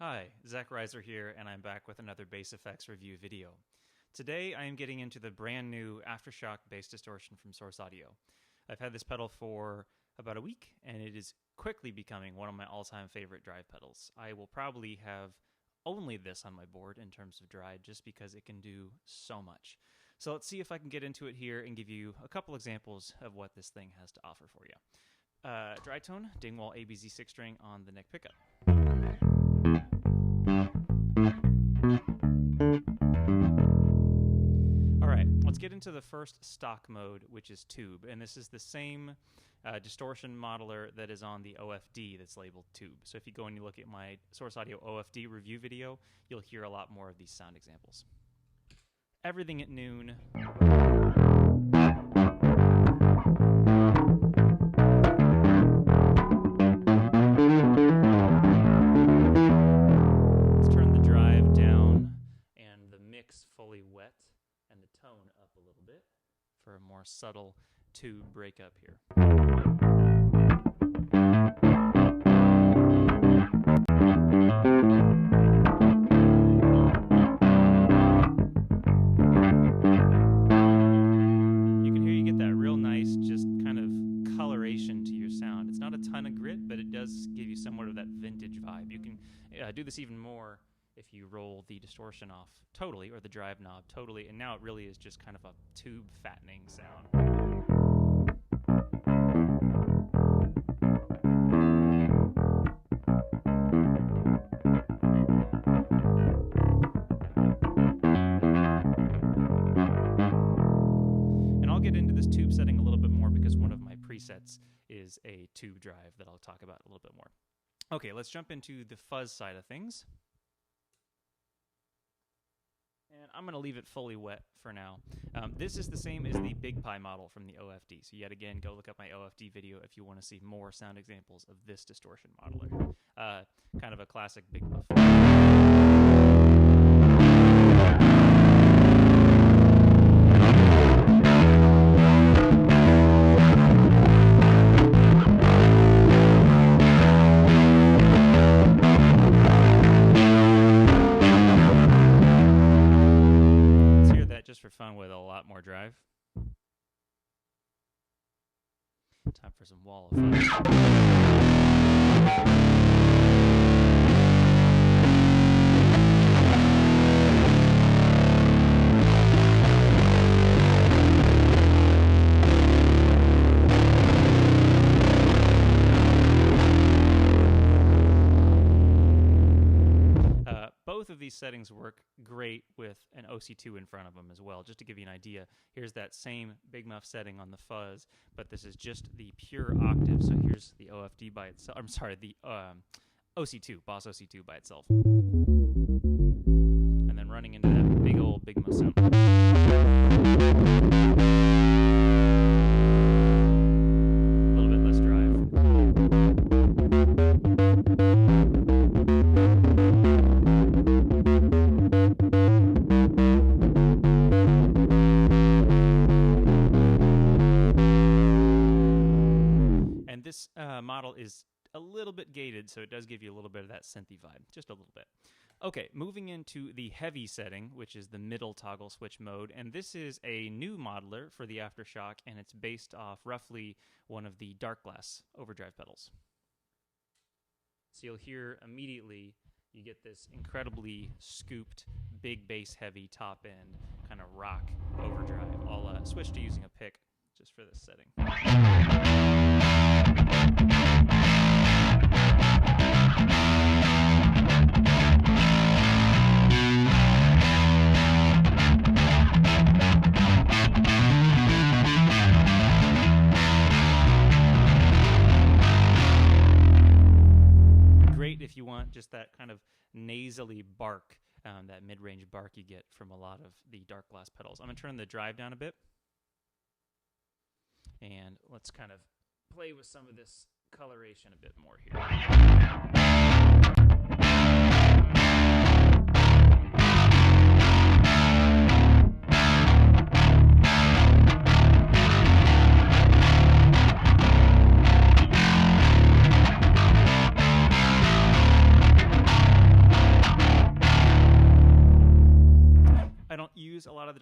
Hi, Zach Reiser here, and I'm back with another bass effects review video. Today I am getting into the brand new Aftershock bass distortion from Source Audio. I've had this pedal for about a week, and it is quickly becoming one of my all-time favorite drive pedals. I will probably have only this on my board in terms of drive, just because it can do so much. So let's see if I can get into it here and give you a couple examples of what this thing has to offer for you. Dry tone, Dingwall ABZ Six String on the neck pickup. Alright, let's get into the first stock mode, which is tube, and this is the same distortion modeler that is on the OFD that's labeled tube. So if you go and you look at my Source Audio OFD review video, you'll hear a lot more of these sound examples. Everything at noon. Fully wet and the tone up a little bit for a more subtle tube breakup here. You can hear you get that real nice just kind of coloration to your sound. It's not a ton of grit, but it does give you somewhat of that vintage vibe. You can do this even more if you roll the distortion off totally, or the drive knob totally, and now it really is just kind of a tube fattening sound. And I'll get into this tube setting a little bit more because one of my presets is a tube drive that I'll talk about a little bit more. Okay, let's jump into the fuzz side of things. And I'm going to leave it fully wet for now. This is the same as the Big Pie model from the OFD. So yet again, go look up my OFD video if you want to see more sound examples of this distortion modeler. Kind of a classic Big Muff. For fun with a lot more drive. Time for some wall of fuzz. Both of these settings work great with an OC2 in front of them as well. Just to give you an idea, here's that same Big Muff setting on the fuzz, but this is just the pure octave. So here's the OFD by itself. I'm sorry, the OC2, Boss OC2 by itself. And then running into that big old Big Muff sound. A little bit less drive. This model is a little bit gated, so it does give you a little bit of that synthy vibe, just a little bit. Okay, moving into the heavy setting, which is the middle toggle switch mode, and this is a new modeler for the Aftershock, and it's based off roughly one of the darkglass overdrive pedals. So you'll hear immediately you get this incredibly scooped, big bass heavy top end kind of rock overdrive. I'll switch to using a pick just for this setting. Great if you want just that kind of nasally bark, that mid-range bark you get from a lot of the darkglass pedals. I'm going to turn the drive down a bit. And let's kind of play with some of this coloration a bit more here.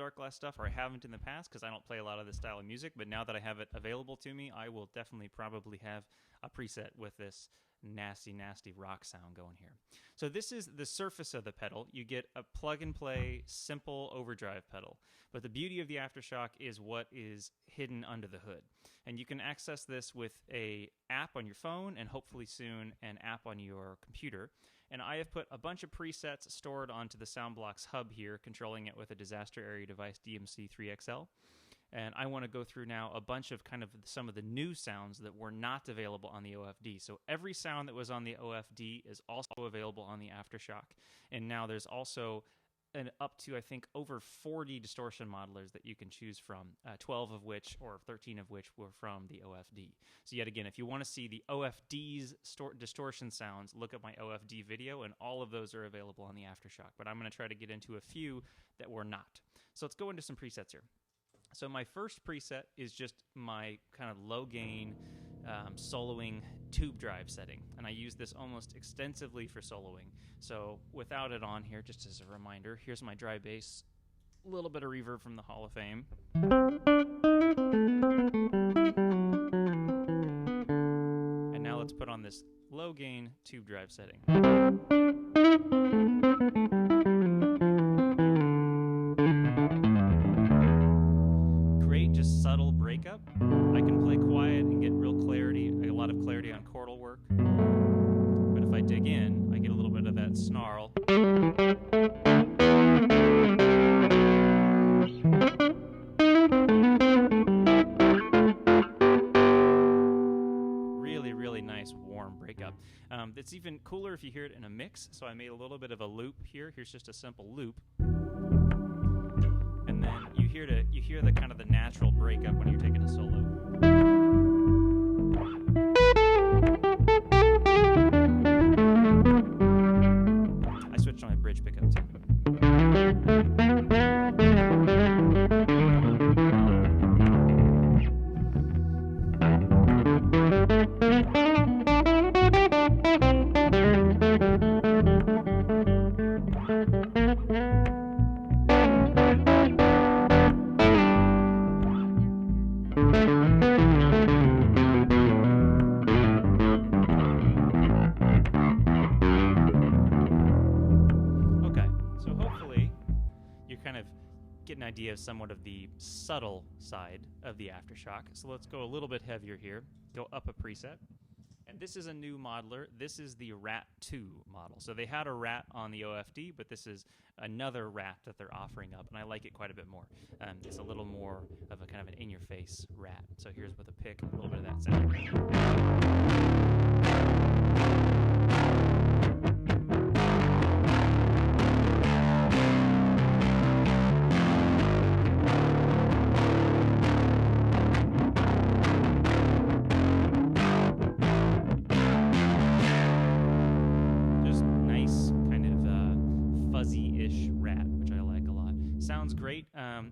darkglass stuff, or I haven't in the past because I don't play a lot of this style of music, but now that I have it available to me, I will definitely probably have a preset with this nasty rock sound going here. So this is the surface of the pedal. You get a plug-and-play simple overdrive pedal, but the beauty of the Aftershock is what is hidden under the hood. And you can access this with a app on your phone and hopefully soon an app on your computer. And I have put a bunch of presets stored onto the Soundblocks hub here, controlling it with a Disaster Area device DMC-3XL. And I want to go through now a bunch of kind of some of the new sounds that were not available on the OFD. So every sound that was on the OFD is also available on the Aftershock. And now there's also up to, I think, over 40 distortion modelers that you can choose from, 12 of which, or 13 of which, were from the OFD. So yet again, if you want to see the OFD's distortion sounds, look at my OFD video, and all of those are available on the Aftershock. But I'm going to try to get into a few that were not. So let's go into some presets here. So my first preset is just my kind of low-gain soloing tube drive setting, and I use this almost extensively for soloing. So without it on here, just as a reminder, here's my dry bass, a little bit of reverb from the Hall of Fame. And now let's put on this low-gain tube drive setting. Subtle breakup. I can play quiet and get real clarity, a lot of clarity on chordal work. But if I dig in, I get a little bit of that snarl. Really nice warm breakup. It's even cooler if you hear it in a mix, so I made a little bit of a loop here. Here's just a simple loop. And then you hear the kind of the natural breakup when you're taking a solo. I switched on my bridge pickup too. Idea of somewhat of the subtle side of the Aftershock. So let's go a little bit heavier here. Go up a preset. And this is a new modeler. This is the Rat 2 model. So they had a Rat on the OFD, but this is another Rat that they're offering up, and I like it quite a bit more. It's a little more of a kind of an in-your-face Rat. So here's with a pick, a little bit of that sound. Sounds great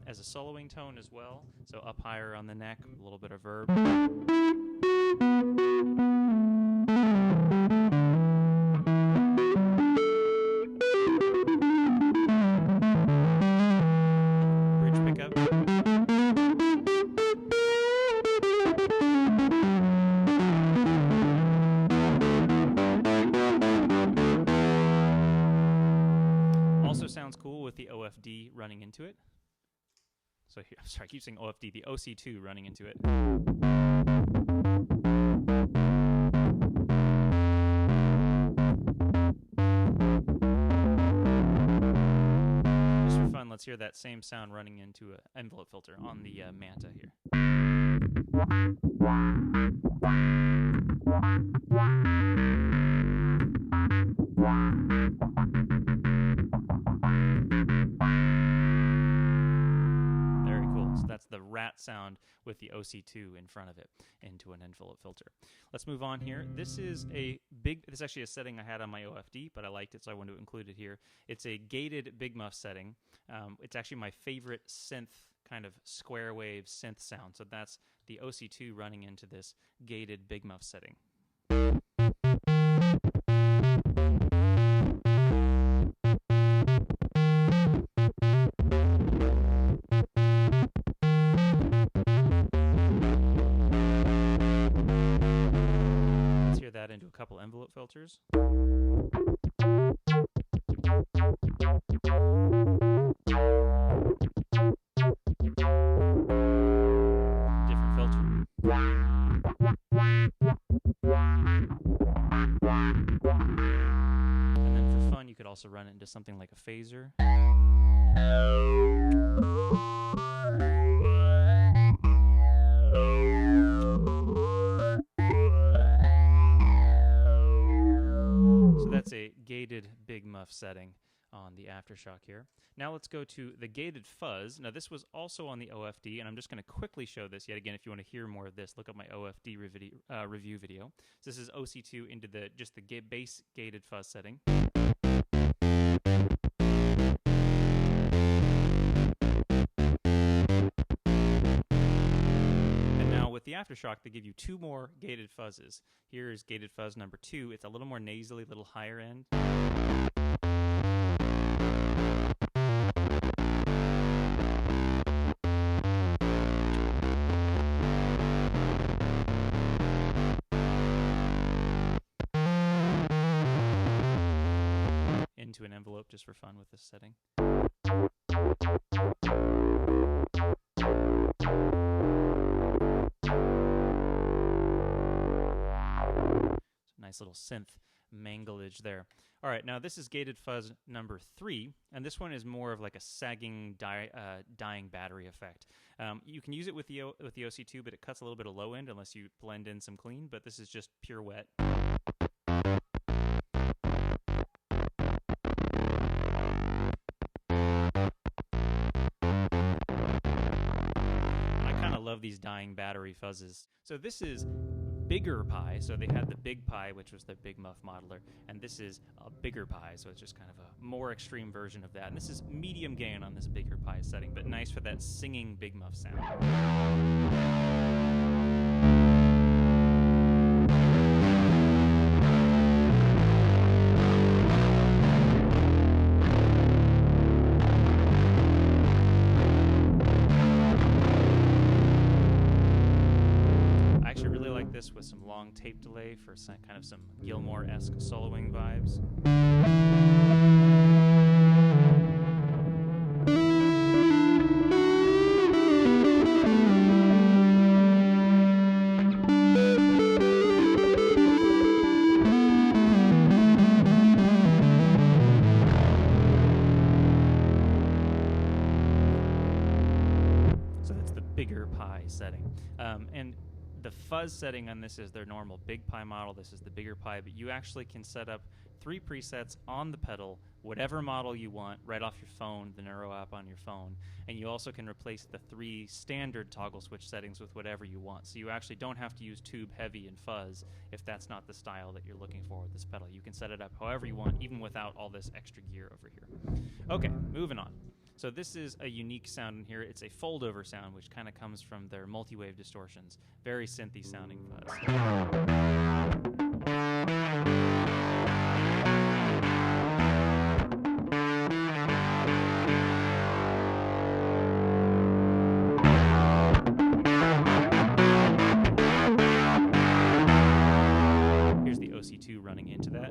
as a soloing tone as well. So up higher on the neck, a little bit of verb. Bridge pickup. Also sounds cool with the OFD running into it. So here, I'm sorry, I keep saying OFD, the OC2 running into it. Just for fun, let's hear that same sound running into an envelope filter on the Manta here. That's the Rat sound with the OC2 in front of it into an envelope filter. Let's move on here. This is actually a setting I had on my OFD, but I liked it, so I wanted to include it here. It's a gated big muff setting. It's actually my favorite synth, kind of square wave synth sound. So that's the OC2 running into this gated big muff setting. into a couple envelope filters. Different filter. And then for fun, you could also run it into something like a phaser. So that's a gated big muff setting on the Aftershock here. Now let's go to the gated fuzz. Now this was also on the OFD, and I'm just going to quickly show this yet again. If you want to hear more of this, look up my OFD review video. So this is OC2 into just the base gated fuzz setting. With the Aftershock, they give you 2 more gated fuzzes. Here is gated fuzz number 2. It's a little more nasally, a little higher end. Into an envelope just for fun with this setting. Nice little synth manglage there. All right, now this is gated fuzz number 3, and this one is more of like a sagging, dying battery effect. You can use it with the OC2, but it cuts a little bit of low end unless you blend in some clean, but this is just pure wet. And I kind of love these dying battery fuzzes. So this is bigger pie, so they had the big pie, which was their big muff modeler, and this is a bigger pie, so it's just kind of a more extreme version of that. And this is medium gain on this bigger pie setting, but nice for that singing big muff sound. With some long tape delay for some kind of some Gilmore-esque soloing vibes. So that's the bigger pie setting. And the fuzz setting on this is their normal big pie model. This is the bigger pie, but you actually can set up 3 presets on the pedal, whatever model you want, right off your phone, the Neuro app on your phone. And you also can replace the 3 standard toggle switch settings with whatever you want. So you actually don't have to use tube, heavy, and fuzz if that's not the style that you're looking for with this pedal. You can set it up however you want, even without all this extra gear over here. Okay, moving on. So this is a unique sound in here. It's a fold-over sound, which kind of comes from their multi-wave distortions. Very synthy sounding fuzz. Here's the OC2 running into that.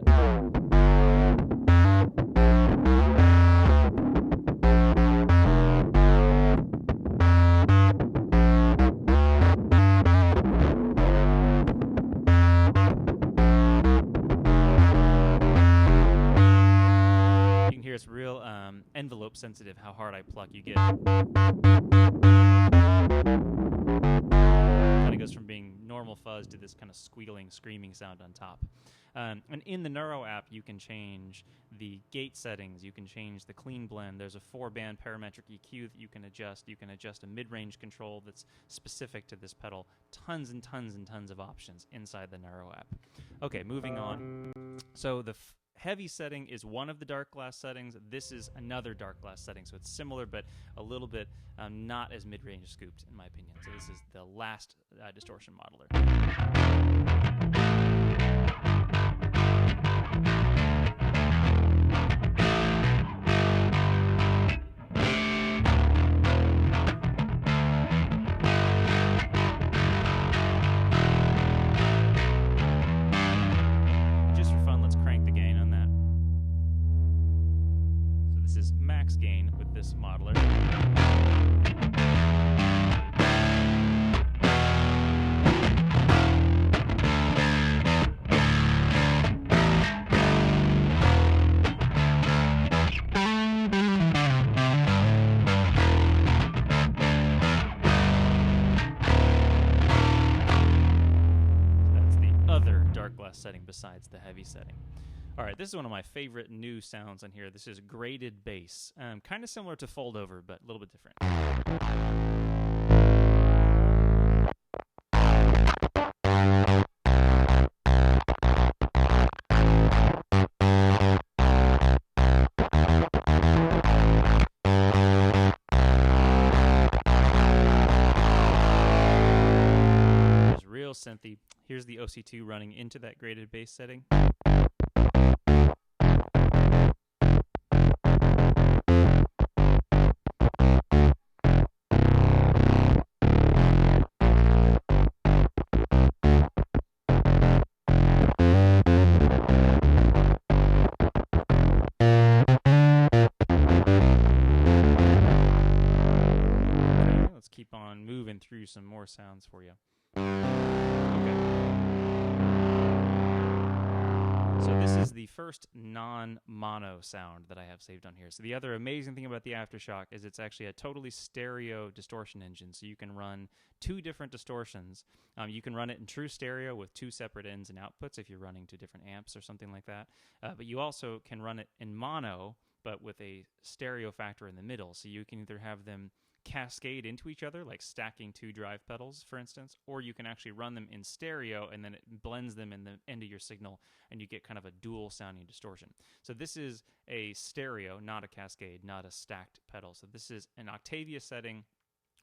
It's real envelope sensitive how hard I pluck. You get kind of goes from being normal fuzz to this kind of squealing, screaming sound on top. And in the Neuro app, you can change the gate settings. You can change the clean blend. There's a 4-band parametric EQ that you can adjust. You can adjust a mid-range control that's specific to this pedal. Tons and tons and tons of options inside the Neuro app. Okay, moving on. So the heavy setting is one of the darkglass settings. This is another darkglass setting, so it's similar but a little bit not as mid-range scooped, in my opinion. So this is the last distortion modeler. darkglass setting besides the heavy setting. All right, this is one of my favorite new sounds on here. This is graded bass. Kind of similar to fold over, but a little bit different. It's real synthy. Here's the OC2 running into that graded bass setting. Keep on moving through some more sounds for you. Okay. So this is the first non-mono sound that I have saved on here. So the other amazing thing about the Aftershock is it's actually a totally stereo distortion engine. So you can run two different distortions. You can run it in true stereo with two separate ins and outputs if you're running to different amps or something like that. But you also can run it in mono, but with a stereo factor in the middle. So you can either have them cascade into each other, like stacking two drive pedals, for instance, or you can actually run them in stereo and then it blends them in the end of your signal and you get kind of a dual sounding distortion. So this is a stereo, not a cascade, not a stacked pedal. So this is an Octavia setting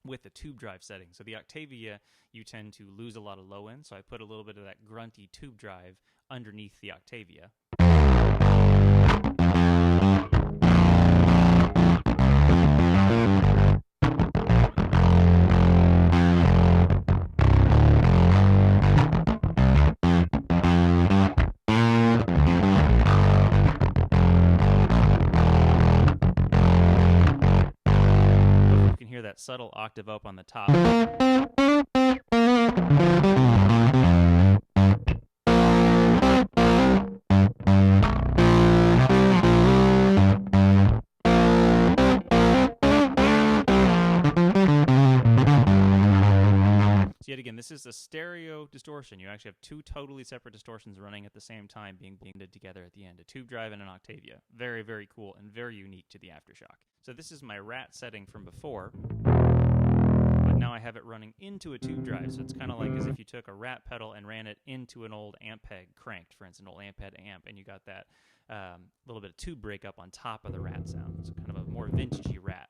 with a tube drive setting. So the Octavia, you tend to lose a lot of low end, so I put a little bit of that grunty tube drive underneath the Octavia. That subtle octave up on the top. So yet again, this is a stereo distortion. You actually have two totally separate distortions running at the same time being blended together at the end. A tube drive and an Octavia. Very, very cool and very unique to the Aftershock. So this is my rat setting from before, but now I have it running into a tube drive. So it's kind of like as if you took a rat pedal and ran it into an old amp peg cranked, for instance, an old amp head amp, and you got that little bit of tube breakup on top of the rat sound. So kind of a more vintagey rat.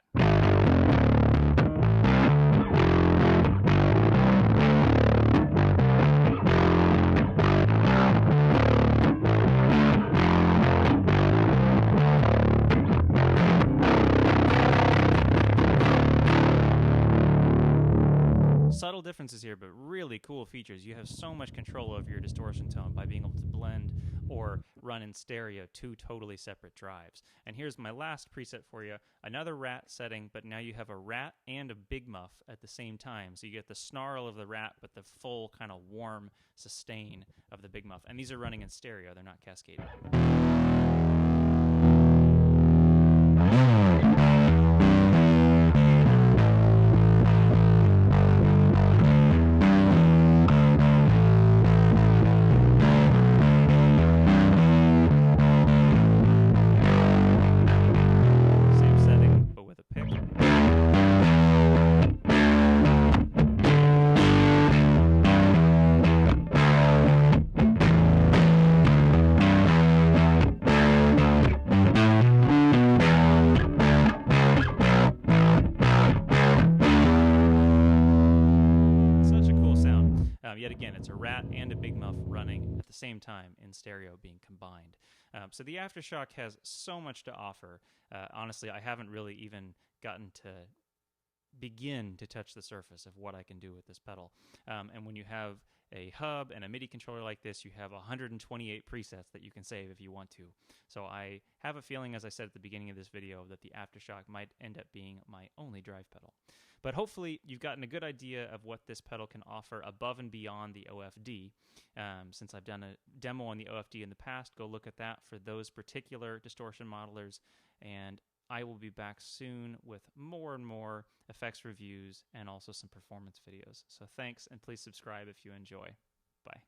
Subtle differences here, but really cool features. You have so much control over your distortion tone by being able to blend or run in stereo two totally separate drives. And here's my last preset for you, another rat setting, but now you have a rat and a big muff at the same time. So you get the snarl of the rat, but the full kind of warm sustain of the big muff. And these are running in stereo, they're not cascading. Yet again, it's a rat and a big muff running at the same time in stereo being combined. So the Aftershock has so much to offer. Honestly, I haven't really even gotten to begin to touch the surface of what I can do with this pedal. And when you have a hub and a MIDI controller like this, you have 128 presets that you can save if you want to. So I have a feeling, as I said at the beginning of this video, that the Aftershock might end up being my only drive pedal. But hopefully you've gotten a good idea of what this pedal can offer above and beyond the OFD. Since I've done a demo on the OFD in the past, go look at that for those particular distortion modelers. And I will be back soon with more and more effects reviews and also some performance videos. So thanks, and please subscribe if you enjoy. Bye.